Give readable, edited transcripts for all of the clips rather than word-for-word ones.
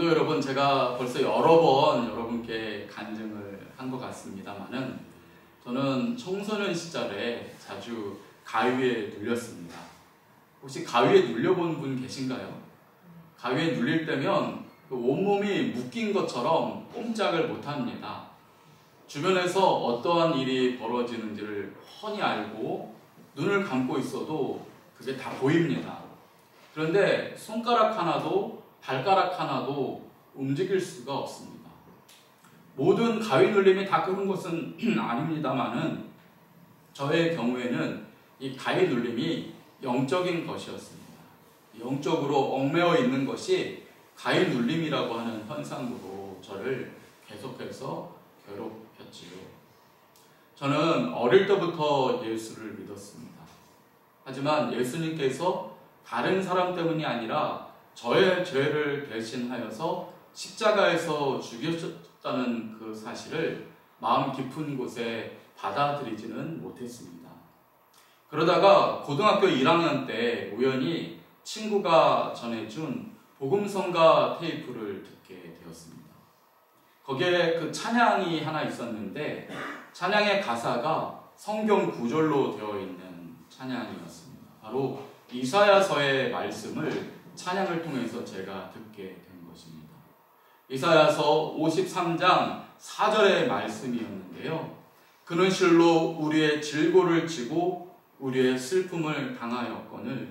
성도 여러분, 제가 벌써 여러 번 여러분께 간증을 한 것 같습니다만은 저는 청소년 시절에 자주 가위에 눌렸습니다. 혹시 가위에 눌려본 분 계신가요? 가위에 눌릴 때면 온몸이 묶인 것처럼 꼼짝을 못합니다. 주변에서 어떠한 일이 벌어지는지를 훤히 알고 눈을 감고 있어도 그게 다 보입니다. 그런데 손가락 하나도 발가락 하나도 움직일 수가 없습니다. 모든 가위 눌림이 다 그런 것은 아닙니다만은 저의 경우에는 이 가위 눌림이 영적인 것이었습니다. 영적으로 얽매여 있는 것이 가위 눌림이라고 하는 현상으로 저를 계속해서 괴롭혔지요. 저는 어릴 때부터 예수를 믿었습니다. 하지만 예수님께서 다른 사람 때문이 아니라 저의 죄를 대신하여서 십자가에서 죽으셨다는 그 사실을 마음 깊은 곳에 받아들이지는 못했습니다. 그러다가 고등학교 1학년 때 우연히 친구가 전해준 복음성가 테이프를 듣게 되었습니다. 거기에 그 찬양이 하나 있었는데 찬양의 가사가 성경 구절로 되어 있는 찬양이었습니다. 바로 이사야서의 말씀을 찬양을 통해서 제가 듣게 된 것입니다. 이사야서 53장 4절의 말씀이었는데요. 그는 실로 우리의 질고를 지고 우리의 슬픔을 당하였거늘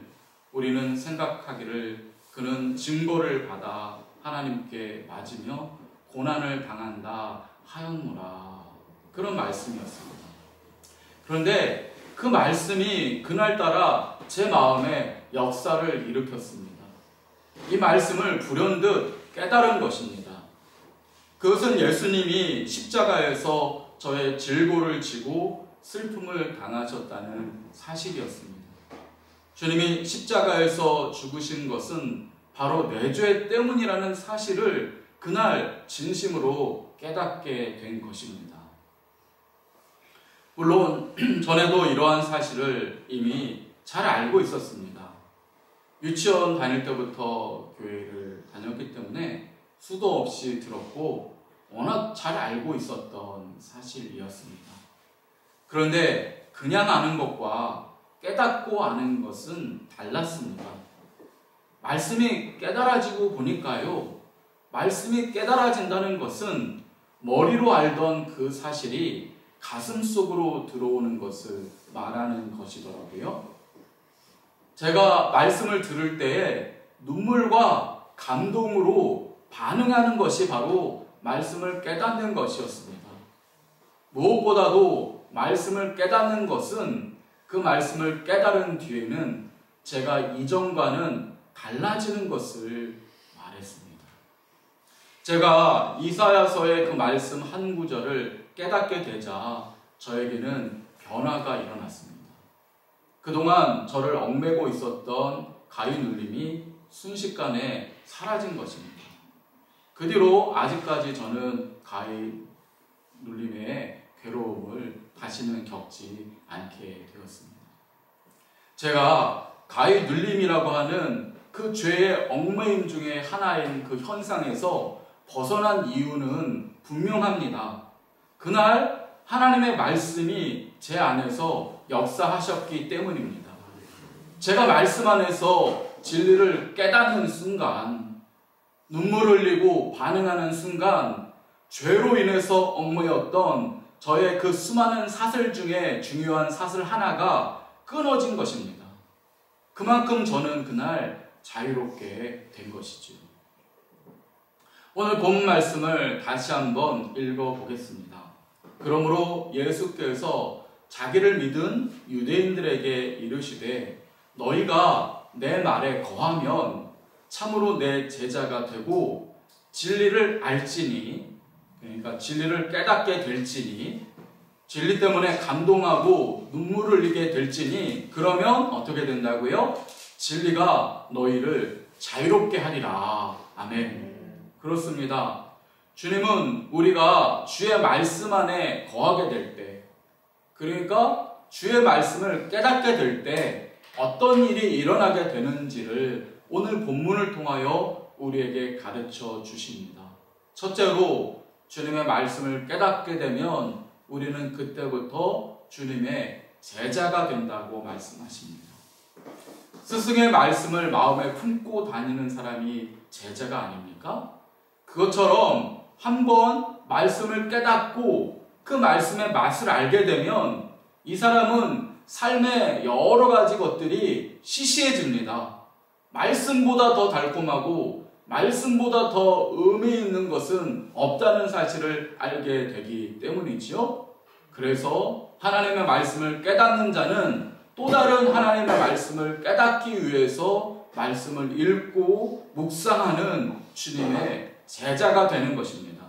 우리는 생각하기를 그는 증거를 받아 하나님께 맞으며 고난을 당한다 하였노라. 그런 말씀이었습니다. 그런데 그 말씀이 그날따라 제 마음에 역사를 일으켰습니다. 이 말씀을 불현듯 깨달은 것입니다. 그것은 예수님이 십자가에서 저의 질고를 지고 슬픔을 당하셨다는 사실이었습니다. 주님이 십자가에서 죽으신 것은 바로 내 죄 때문이라는 사실을 그날 진심으로 깨닫게 된 것입니다. 물론 전에도 이러한 사실을 이미 잘 알고 있었습니다. 유치원 다닐 때부터 교회를 다녔기 때문에 수도 없이 들었고 워낙 잘 알고 있었던 사실이었습니다. 그런데 그냥 아는 것과 깨닫고 아는 것은 달랐습니다. 말씀이 깨달아지고 보니까요, 말씀이 깨달아진다는 것은 머리로 알던 그 사실이 가슴 속으로 들어오는 것을 말하는 것이더라고요. 제가 말씀을 들을 때에 눈물과 감동으로 반응하는 것이 바로 말씀을 깨닫는 것이었습니다. 무엇보다도 말씀을 깨닫는 것은 그 말씀을 깨달은 뒤에는 제가 이전과는 달라지는 것을 말했습니다. 제가 이사야서의 그 말씀 한 구절을 깨닫게 되자 저에게는 변화가 일어났습니다. 그동안 저를 얽매고 있었던 가위 눌림이 순식간에 사라진 것입니다. 그 뒤로 아직까지 저는 가위 눌림의 괴로움을 다시는 겪지 않게 되었습니다. 제가 가위 눌림이라고 하는 그 죄의 얽매임 중에 하나인 그 현상에서 벗어난 이유는 분명합니다. 그날 하나님의 말씀이 제 안에서 역사하셨기 때문입니다. 제가 말씀 안에서 진리를 깨닫는 순간, 눈물 흘리고 반응하는 순간, 죄로 인해서 얽매였던 저의 그 수많은 사슬 중에 중요한 사슬 하나가 끊어진 것입니다. 그만큼 저는 그날 자유롭게 된 것이죠. 오늘 본 말씀을 다시 한번 읽어보겠습니다. 그러므로 예수께서 자기를 믿은 유대인들에게 이르시되 너희가 내 말에 거하면 참으로 내 제자가 되고 진리를 알지니, 그러니까 진리를 깨닫게 될지니, 진리 때문에 감동하고 눈물을 흘리게 될지니, 그러면 어떻게 된다고요? 진리가 너희를 자유롭게 하리라. 아멘. 그렇습니다. 주님은 우리가 주의 말씀 안에 거하게 될 때, 그러니까 주의 말씀을 깨닫게 될 때 어떤 일이 일어나게 되는지를 오늘 본문을 통하여 우리에게 가르쳐 주십니다. 첫째로 주님의 말씀을 깨닫게 되면 우리는 그때부터 주님의 제자가 된다고 말씀하십니다. 스승의 말씀을 마음에 품고 다니는 사람이 제자가 아닙니까? 그것처럼 한번 말씀을 깨닫고 그 말씀의 맛을 알게 되면 이 사람은 삶의 여러 가지 것들이 시시해집니다. 말씀보다 더 달콤하고 말씀보다 더 의미 있는 것은 없다는 사실을 알게 되기 때문이지요. 그래서 하나님의 말씀을 깨닫는 자는 또 다른 하나님의 말씀을 깨닫기 위해서 말씀을 읽고 묵상하는 주님의 제자가 되는 것입니다.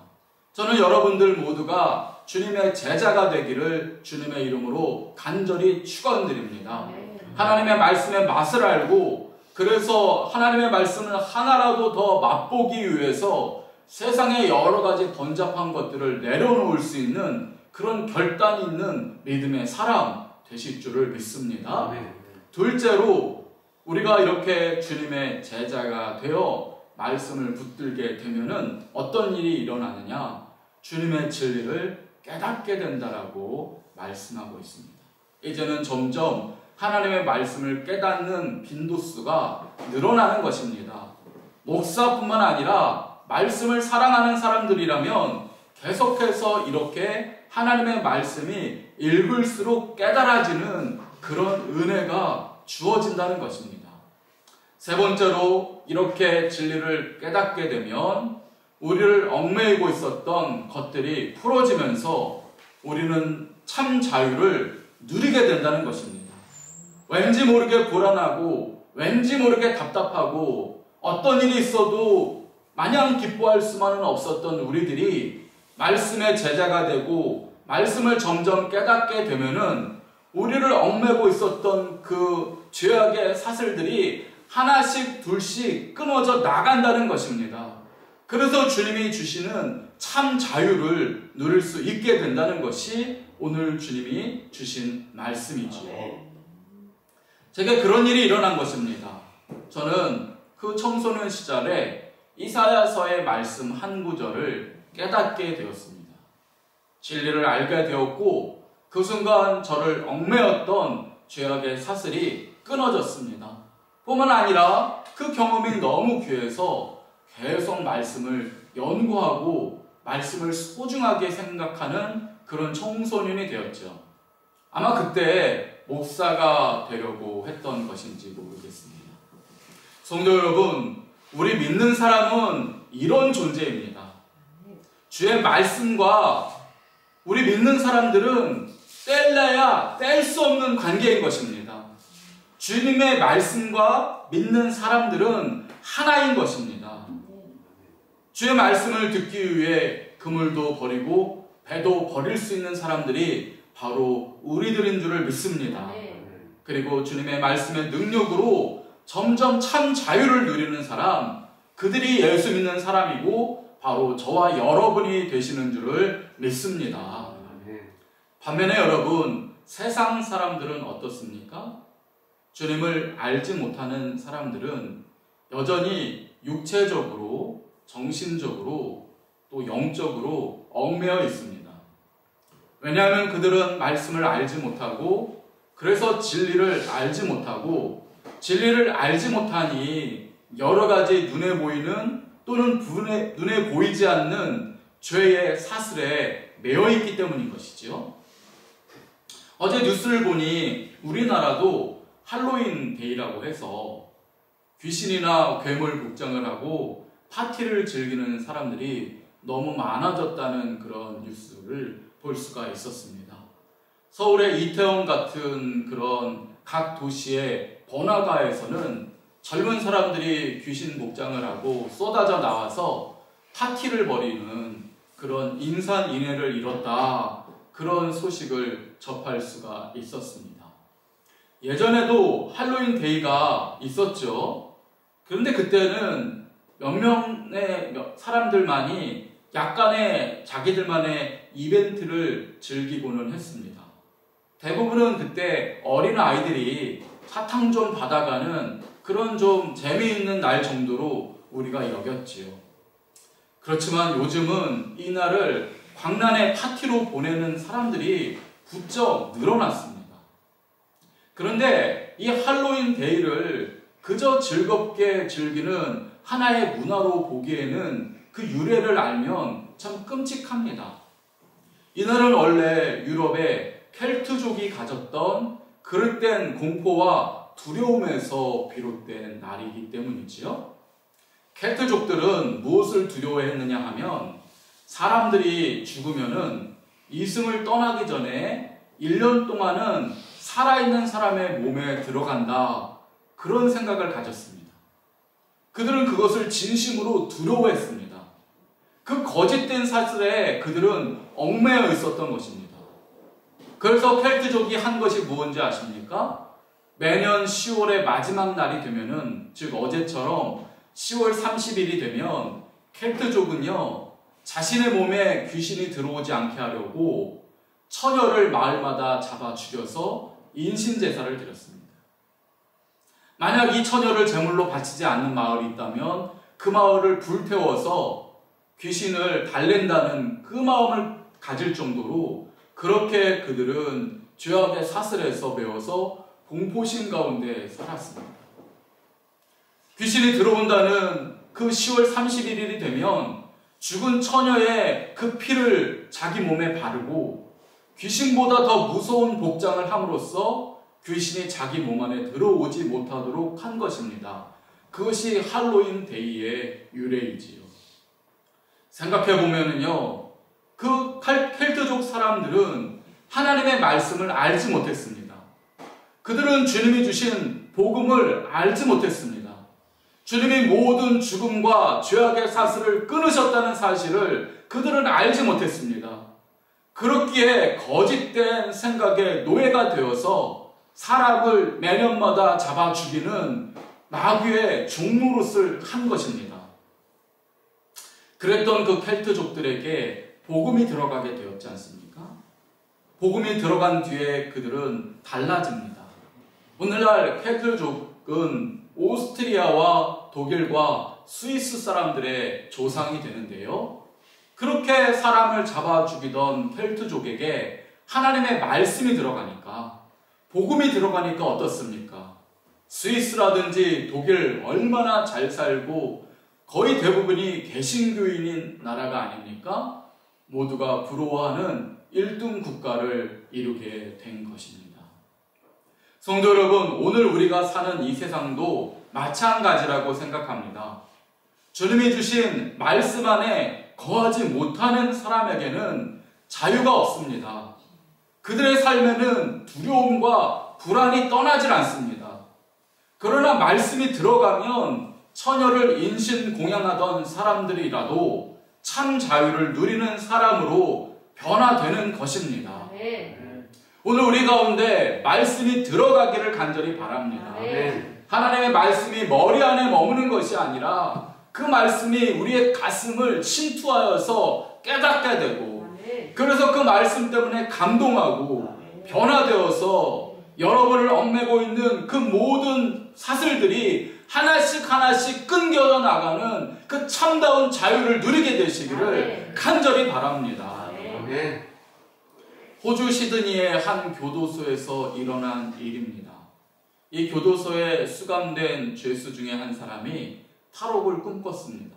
저는 여러분들 모두가 주님의 제자가 되기를 주님의 이름으로 간절히 축원드립니다. 하나님의 말씀의 맛을 알고 그래서 하나님의 말씀을 하나라도 더 맛보기 위해서 세상의 여러 가지 번잡한 것들을 내려놓을 수 있는 그런 결단 있는 믿음의 사람 되실 줄을 믿습니다. 둘째로 우리가 이렇게 주님의 제자가 되어 말씀을 붙들게 되면은 어떤 일이 일어나느냐? 주님의 진리를 깨닫게 된다라고 말씀하고 있습니다. 이제는 점점 하나님의 말씀을 깨닫는 빈도수가 늘어나는 것입니다. 목사뿐만 아니라 말씀을 사랑하는 사람들이라면 계속해서 이렇게 하나님의 말씀이 읽을수록 깨달아지는 그런 은혜가 주어진다는 것입니다. 세 번째로 이렇게 진리를 깨닫게 되면 우리를 얽매이고 있었던 것들이 풀어지면서 우리는 참 자유를 누리게 된다는 것입니다. 왠지 모르게 불안하고 왠지 모르게 답답하고 어떤 일이 있어도 마냥 기뻐할 수만은 없었던 우리들이 말씀의 제자가 되고 말씀을 점점 깨닫게 되면은 우리를 얽매고 있었던 그 죄악의 사슬들이 하나씩 둘씩 끊어져 나간다는 것입니다. 그래서 주님이 주시는 참 자유를 누릴 수 있게 된다는 것이 오늘 주님이 주신 말씀이죠. 제게 그런 일이 일어난 것입니다. 저는 그 청소년 시절에 이사야서의 말씀 한 구절을 깨닫게 되었습니다. 진리를 알게 되었고 그 순간 저를 얽매였던 죄악의 사슬이 끊어졌습니다. 뿐만 아니라 그 경험이 너무 귀해서 계속 말씀을 연구하고 말씀을 소중하게 생각하는 그런 청소년이 되었죠. 아마 그때 목사가 되려고 했던 것인지 모르겠습니다. 성도 여러분, 우리 믿는 사람은 이런 존재입니다. 주의 말씀과 우리 믿는 사람들은 뗄래야 뗄 수 없는 관계인 것입니다. 주님의 말씀과 믿는 사람들은 하나인 것입니다. 주의 말씀을 듣기 위해 그물도 버리고 배도 버릴 수 있는 사람들이 바로 우리들인 줄을 믿습니다. 그리고 주님의 말씀의 능력으로 점점 참 자유를 누리는 사람, 그들이 예수 믿는 사람이고 바로 저와 여러분이 되시는 줄을 믿습니다. 반면에 여러분, 세상 사람들은 어떻습니까? 주님을 알지 못하는 사람들은 여전히 육체적으로, 정신적으로, 또 영적으로 얽매여 있습니다. 왜냐하면 그들은 말씀을 알지 못하고 그래서 진리를 알지 못하고 진리를 알지 못하니 여러 가지 눈에 보이는 또는 눈에 보이지 않는 죄의 사슬에 매여 있기 때문인 것이지요. 어제 뉴스를 보니 우리나라도 할로윈 데이라고 해서 귀신이나 괴물 복장을 하고 파티를 즐기는 사람들이 너무 많아졌다는 그런 뉴스를 볼 수가 있었습니다. 서울의 이태원 같은 그런 각 도시의 번화가에서는 젊은 사람들이 귀신 복장을 하고 쏟아져 나와서 파티를 벌이는 그런 인산인해를 이뤘다, 그런 소식을 접할 수가 있었습니다. 예전에도 할로윈 데이가 있었죠. 그런데 그때는 몇 명의 사람들만이 약간의 자기들만의 이벤트를 즐기고는 했습니다. 대부분은 그때 어린 아이들이 사탕 좀 받아가는 그런 좀 재미있는 날 정도로 우리가 여겼지요. 그렇지만 요즘은 이날을 광란의 파티로 보내는 사람들이 부쩍 늘어났습니다. 그런데 이 할로윈 데이를 그저 즐겁게 즐기는 하나의 문화로 보기에는 그 유래를 알면 참 끔찍합니다. 이날은 원래 유럽의 켈트족이 가졌던 그릇된 공포와 두려움에서 비롯된 날이기 때문이지요. 켈트족들은 무엇을 두려워했느냐 하면 사람들이 죽으면은 이승을 떠나기 전에 1년 동안은 살아있는 사람의 몸에 들어간다. 그런 생각을 가졌습니다. 그들은 그것을 진심으로 두려워했습니다. 그 거짓된 사슬에 그들은 얽매여 있었던 것입니다. 그래서 켈트족이 한 것이 무엇인지 아십니까? 매년 10월의 마지막 날이 되면은, 즉 어제처럼 10월 30일이 되면 켈트족은요, 자신의 몸에 귀신이 들어오지 않게 하려고 처녀를 마을마다 잡아 죽여서 인신제사를 드렸습니다. 만약 이 처녀를 제물로 바치지 않는 마을이 있다면 그 마을을 불태워서 귀신을 달랜다는 그 마음을 가질 정도로 그렇게 그들은 죄악의 사슬에서 배워서 공포심 가운데 살았습니다. 귀신이 들어온다는 그 10월 31일이 되면 죽은 처녀의 그 피를 자기 몸에 바르고 귀신보다 더 무서운 복장을 함으로써 귀신이 자기 몸 안에 들어오지 못하도록 한 것입니다. 그것이 할로윈 데이의 유래이지요. 생각해보면요, 그 켈트족 사람들은 하나님의 말씀을 알지 못했습니다. 그들은 주님이 주신 복음을 알지 못했습니다. 주님이 모든 죽음과 죄악의 사슬을 끊으셨다는 사실을 그들은 알지 못했습니다. 그렇기에 거짓된 생각의 노예가 되어서 사람을 매년마다 잡아 죽이는 마귀의 종노릇을 한 것입니다. 그랬던 그 켈트족들에게 복음이 들어가게 되었지 않습니까? 복음이 들어간 뒤에 그들은 달라집니다. 오늘날 켈트족은 오스트리아와 독일과 스위스 사람들의 조상이 되는데요. 그렇게 사람을 잡아 죽이던 켈트족에게 하나님의 말씀이 들어가니까, 복음이 들어가니까 어떻습니까? 스위스라든지 독일 얼마나 잘 살고 거의 대부분이 개신교인인 나라가 아닙니까? 모두가 부러워하는 1등 국가를 이루게 된 것입니다. 성도 여러분, 오늘 우리가 사는 이 세상도 마찬가지라고 생각합니다. 주님이 주신 말씀 안에 거하지 못하는 사람에게는 자유가 없습니다. 그들의 삶에는 두려움과 불안이 떠나질 않습니다. 그러나 말씀이 들어가면 처녀를 인신공양하던 사람들이라도 참 자유를 누리는 사람으로 변화되는 것입니다. 오늘 우리 가운데 말씀이 들어가기를 간절히 바랍니다. 하나님의 말씀이 머리 안에 머무는 것이 아니라 그 말씀이 우리의 가슴을 침투하여서 깨닫게 되고, 그래서 그 말씀 때문에 감동하고 변화되어서 여러분을 얽매고 있는 그 모든 사슬들이 하나씩 하나씩 끊겨져 나가는 그 참다운 자유를 누리게 되시기를 간절히 바랍니다. 호주 시드니의 한 교도소에서 일어난 일입니다. 이 교도소에 수감된 죄수 중에 한 사람이 탈옥을 꿈꿨습니다.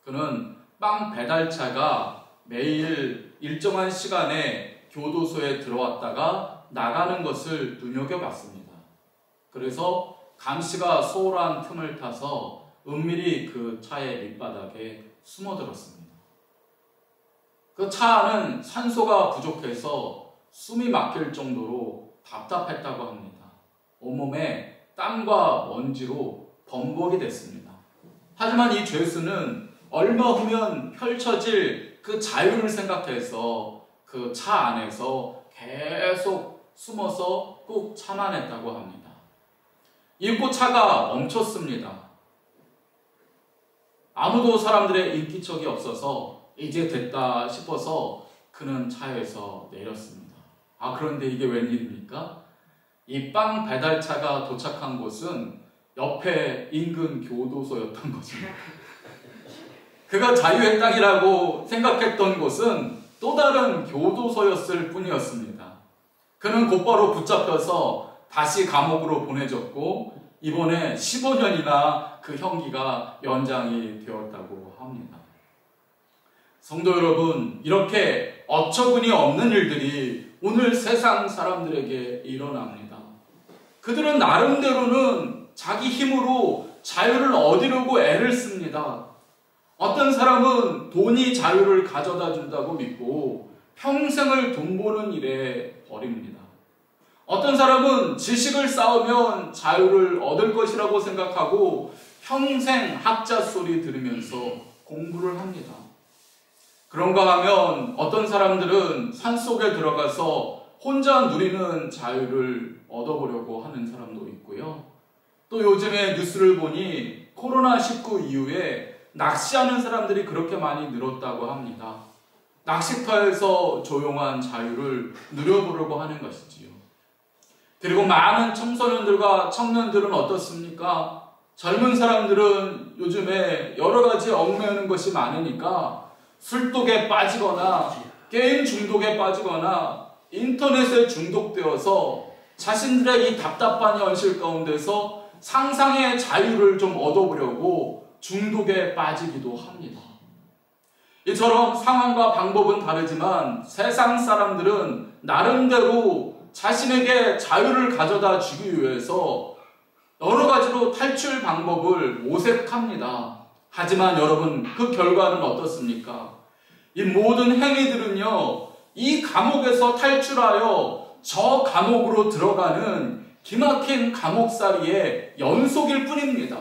그는 빵 배달차가 매일 일정한 시간에 교도소에 들어왔다가 나가는 것을 눈여겨봤습니다. 그래서 감시가 소홀한 틈을 타서 은밀히 그 차의 밑바닥에 숨어들었습니다. 그 차 안은 산소가 부족해서 숨이 막힐 정도로 답답했다고 합니다. 온몸에 땀과 먼지로 범벅이 됐습니다. 하지만 이 죄수는 얼마 후면 펼쳐질 그 자유를 생각해서 그 차 안에서 계속 숨어서 꾹 참아냈다고 합니다. 이윽고 차가 멈췄습니다. 아무도 사람들의 인기척이 없어서 이제 됐다 싶어서 그는 차에서 내렸습니다. 그런데 이게 웬일입니까? 이 빵 배달차가 도착한 곳은 옆에 인근 교도소였던 것입니다. 그가 자유의 땅이라고 생각했던 곳은 또 다른 교도소였을 뿐이었습니다. 그는 곧바로 붙잡혀서 다시 감옥으로 보내졌고 이번에 15년이나 그 형기가 연장이 되었다고 합니다. 성도 여러분, 이렇게 어처구니 없는 일들이 오늘 세상 사람들에게 일어납니다. 그들은 나름대로는 자기 힘으로 자유를 얻으려고 애를 씁니다. 어떤 사람은 돈이 자유를 가져다 준다고 믿고 평생을 돈 버는 일에 버립니다. 어떤 사람은 지식을 쌓으면 자유를 얻을 것이라고 생각하고 평생 학자 소리 들으면서 공부를 합니다. 그런가 하면 어떤 사람들은 산속에 들어가서 혼자 누리는 자유를 얻어보려고 하는 사람도 있고요. 또 요즘에 뉴스를 보니 코로나19 이후에 낚시하는 사람들이 그렇게 많이 늘었다고 합니다. 낚시터에서 조용한 자유를 누려보려고 하는 것이지요. 그리고 많은 청소년들과 청년들은 어떻습니까? 젊은 사람들은 요즘에 여러 가지 얽매이는 것이 많으니까 술독에 빠지거나 게임 중독에 빠지거나 인터넷에 중독되어서 자신들의 이 답답한 현실 가운데서 상상의 자유를 좀 얻어보려고 중독에 빠지기도 합니다. 이처럼 상황과 방법은 다르지만 세상 사람들은 나름대로 자신에게 자유를 가져다 주기 위해서 여러 가지로 탈출 방법을 모색합니다. 하지만 여러분, 그 결과는 어떻습니까? 이 모든 행위들은요, 이 감옥에서 탈출하여 저 감옥으로 들어가는 기막힌 감옥살이의 연속일 뿐입니다.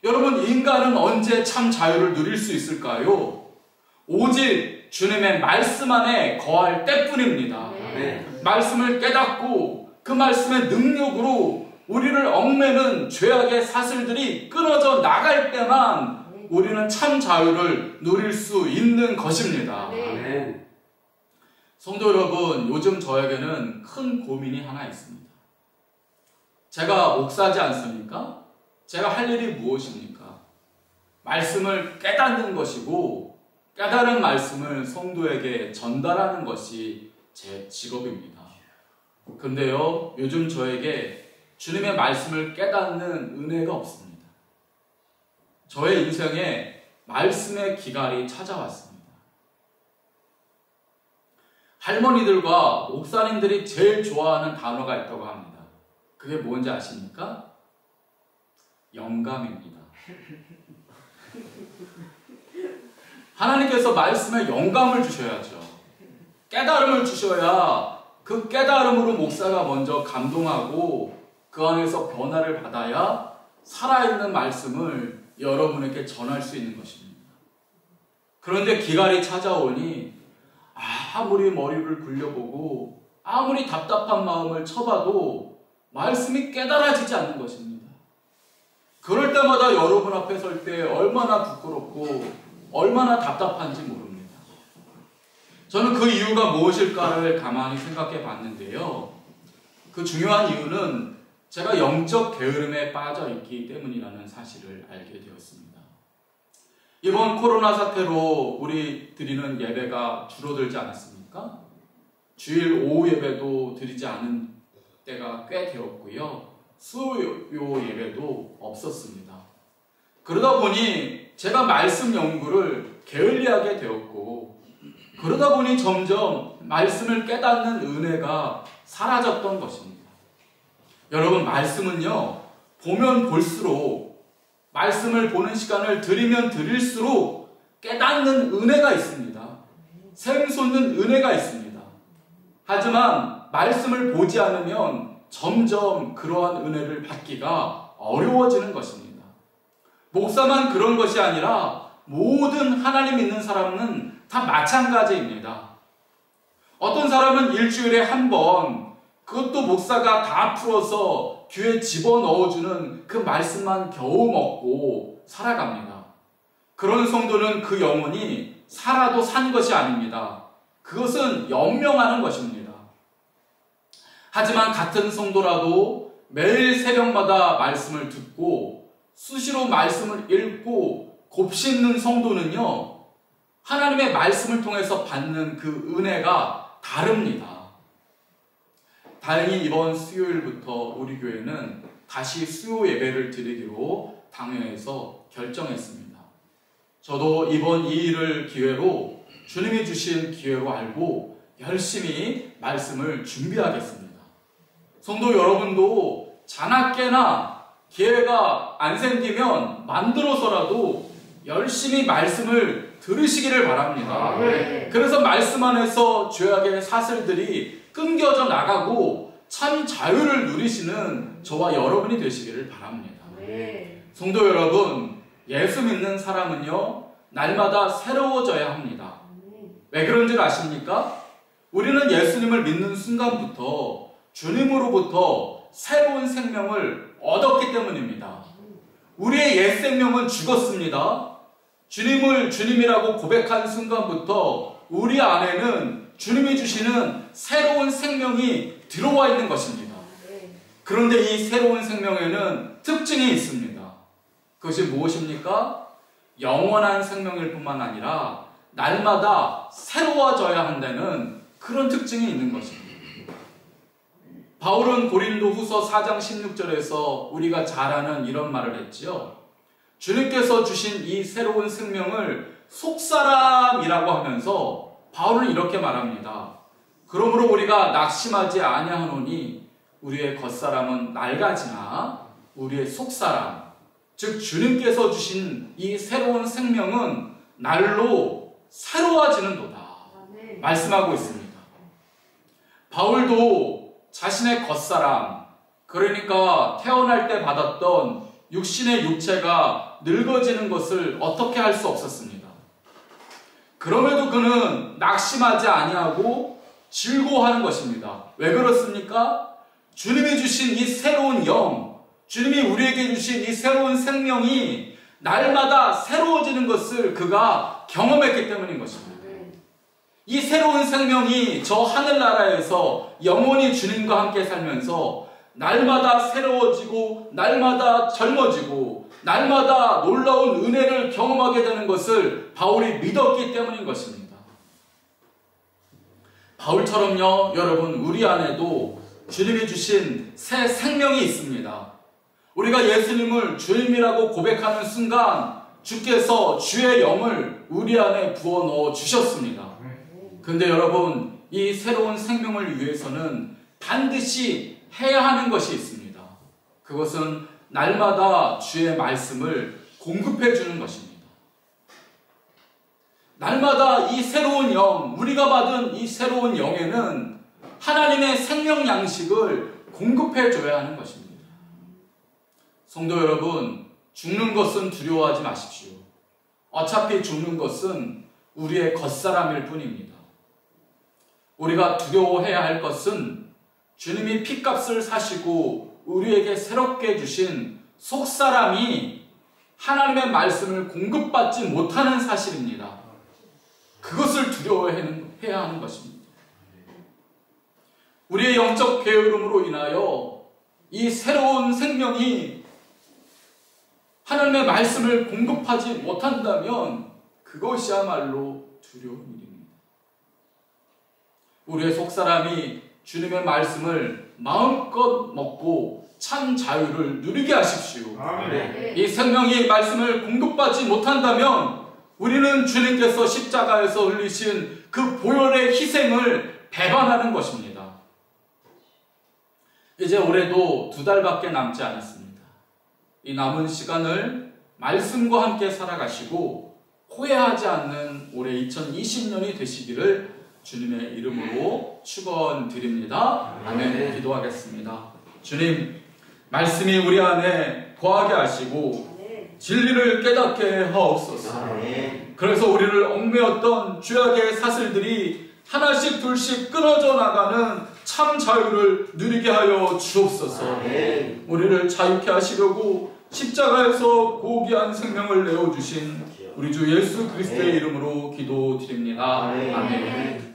여러분, 인간은 언제 참 자유를 누릴 수 있을까요? 오직 주님의 말씀 안에 거할 때뿐입니다. 말씀을 깨닫고 그 말씀의 능력으로 우리를 얽매는 죄악의 사슬들이 끊어져 나갈 때만 우리는 참 자유를 누릴 수 있는 것입니다. 성도 여러분, 요즘 저에게는 큰 고민이 하나 있습니다. 제가 목사지 않습니까? 제가 할 일이 무엇입니까? 말씀을 깨닫는 것이고 깨달은 말씀을 성도에게 전달하는 것이 제 직업입니다. 근데요, 요즘 저에게 주님의 말씀을 깨닫는 은혜가 없습니다. 저의 인생에 말씀의 기갈이 찾아왔습니다. 할머니들과 목사님들이 제일 좋아하는 단어가 있다고 합니다. 그게 뭔지 아십니까? 영감입니다. 하나님께서 말씀에 영감을 주셔야죠. 깨달음을 주셔야 그 깨달음으로 목사가 먼저 감동하고 그 안에서 변화를 받아야 살아있는 말씀을 여러분에게 전할 수 있는 것입니다. 그런데 기갈이 찾아오니 아무리 머리를 굴려보고 아무리 답답한 마음을 쳐봐도 말씀이 깨달아지지 않는 것입니다. 그럴 때마다 여러분 앞에 설 때 얼마나 부끄럽고 얼마나 답답한지 모릅니다. 저는 그 이유가 무엇일까를 가만히 생각해 봤는데요. 그 중요한 이유는 제가 영적 게으름에 빠져 있기 때문이라는 사실을 알게 되었습니다. 이번 코로나 사태로 우리 드리는 예배가 줄어들지 않았습니까? 주일 오후 예배도 드리지 않은 때가 꽤 되었고요. 수요 예배도 없었습니다. 그러다 보니 제가 말씀 연구를 게을리하게 되었고 그러다 보니 점점 말씀을 깨닫는 은혜가 사라졌던 것입니다. 여러분, 말씀은요, 보면 볼수록 말씀을 보는 시간을 들이면 들일수록 깨닫는 은혜가 있습니다. 샘솟는 은혜가 있습니다. 하지만 말씀을 보지 않으면 점점 그러한 은혜를 받기가 어려워지는 것입니다. 목사만 그런 것이 아니라 모든 하나님 믿는 사람은 다 마찬가지입니다. 어떤 사람은 일주일에 한 번, 그것도 목사가 다 풀어서 귀에 집어넣어주는 그 말씀만 겨우 먹고 살아갑니다. 그런 성도는 그 영혼이 살아도 산 것이 아닙니다. 그것은 연명하는 것입니다. 하지만 같은 성도라도 매일 새벽마다 말씀을 듣고 수시로 말씀을 읽고 곱씹는 성도는요, 하나님의 말씀을 통해서 받는 그 은혜가 다릅니다. 다행히 이번 수요일부터 우리 교회는 다시 수요 예배를 드리기로 당회에서 결정했습니다. 저도 이번 이 일을 기회로 주님이 주신 기회로 알고 열심히 말씀을 준비하겠습니다. 성도 여러분도 자나깨나 기회가 안 생기면 만들어서라도 열심히 말씀을 들으시기를 바랍니다. 그래서 말씀 안에서 죄악의 사슬들이 끊겨져 나가고 참 자유를 누리시는 저와 여러분이 되시기를 바랍니다. 성도 여러분, 예수 믿는 사람은요, 날마다 새로워져야 합니다. 왜 그런 줄 아십니까? 우리는 예수님을 믿는 순간부터 주님으로부터 새로운 생명을 얻었기 때문입니다. 우리의 옛 생명은 죽었습니다. 주님을 주님이라고 고백한 순간부터 우리 안에는 주님이 주시는 새로운 생명이 들어와 있는 것입니다. 그런데 이 새로운 생명에는 특징이 있습니다. 그것이 무엇입니까? 영원한 생명일 뿐만 아니라 날마다 새로워져야 한다는 그런 특징이 있는 것입니다. 바울은 고린도 후서 4장 16절에서 우리가 잘 아는 이런 말을 했지요. 주님께서 주신 이 새로운 생명을 속사람이라고 하면서 바울은 이렇게 말합니다. 그러므로 우리가 낙심하지 아니하노니 우리의 겉사람은 낡아지나 우리의 속사람, 즉 주님께서 주신 이 새로운 생명은 날로 새로워지는도다 말씀하고 있습니다. 바울도 자신의 겉사람, 그러니까 태어날 때 받았던 육신의 육체가 늙어지는 것을 어떻게 할 수 없었습니다. 그럼에도 그는 낙심하지 아니하고 즐거워하는 것입니다. 왜 그렇습니까? 주님이 주신 이 새로운 영, 주님이 우리에게 주신 이 새로운 생명이 날마다 새로워지는 것을 그가 경험했기 때문인 것입니다. 이 새로운 생명이 저 하늘나라에서 영원히 주님과 함께 살면서 날마다 새로워지고 날마다 젊어지고 날마다 놀라운 은혜를 경험하게 되는 것을 바울이 믿었기 때문인 것입니다. 바울처럼요, 여러분, 우리 안에도 주님이 주신 새 생명이 있습니다. 우리가 예수님을 주님이라고 고백하는 순간 주께서 주의 영을 우리 안에 부어넣어 주셨습니다. 근데 여러분, 이 새로운 생명을 위해서는 반드시 해야 하는 것이 있습니다. 그것은 날마다 주의 말씀을 공급해 주는 것입니다. 날마다 이 새로운 영, 우리가 받은 이 새로운 영에는 하나님의 생명 양식을 공급해 줘야 하는 것입니다. 성도 여러분, 죽는 것은 두려워하지 마십시오. 어차피 죽는 것은 우리의 겉사람일 뿐입니다. 우리가 두려워해야 할 것은 주님이 핏값을 사시고 우리에게 새롭게 주신 속사람이 하나님의 말씀을 공급받지 못하는 사실입니다. 그것을 두려워해야 하는 것입니다. 우리의 영적 게으름으로 인하여 이 새로운 생명이 하나님의 말씀을 공급하지 못한다면 그것이야말로 두려운 일입니다. 우리의 속사람이 주님의 말씀을 마음껏 먹고 참 자유를 누리게 하십시오. 아멘. 이 생명이 말씀을 공급받지 못한다면 우리는 주님께서 십자가에서 흘리신 그 보혈의 희생을 배반하는 것입니다. 이제 올해도 2달밖에 남지 않았습니다. 이 남은 시간을 말씀과 함께 살아가시고 후회하지 않는 올해 2020년이 되시기를 주님의 이름으로 축원드립니다. 아멘. 기도하겠습니다. 주님, 말씀이 우리 안에 거하게 하시고 진리를 깨닫게 하옵소서. 그래서 우리를 얽매였던 죄악의 사슬들이 하나씩 둘씩 끊어져 나가는 참 자유를 누리게 하여 주옵소서. 우리를 자유케 하시려고 십자가에서 고귀한 생명을 내어주신 우리 주 예수 그리스도의 이름으로 기도드립니다. 아멘.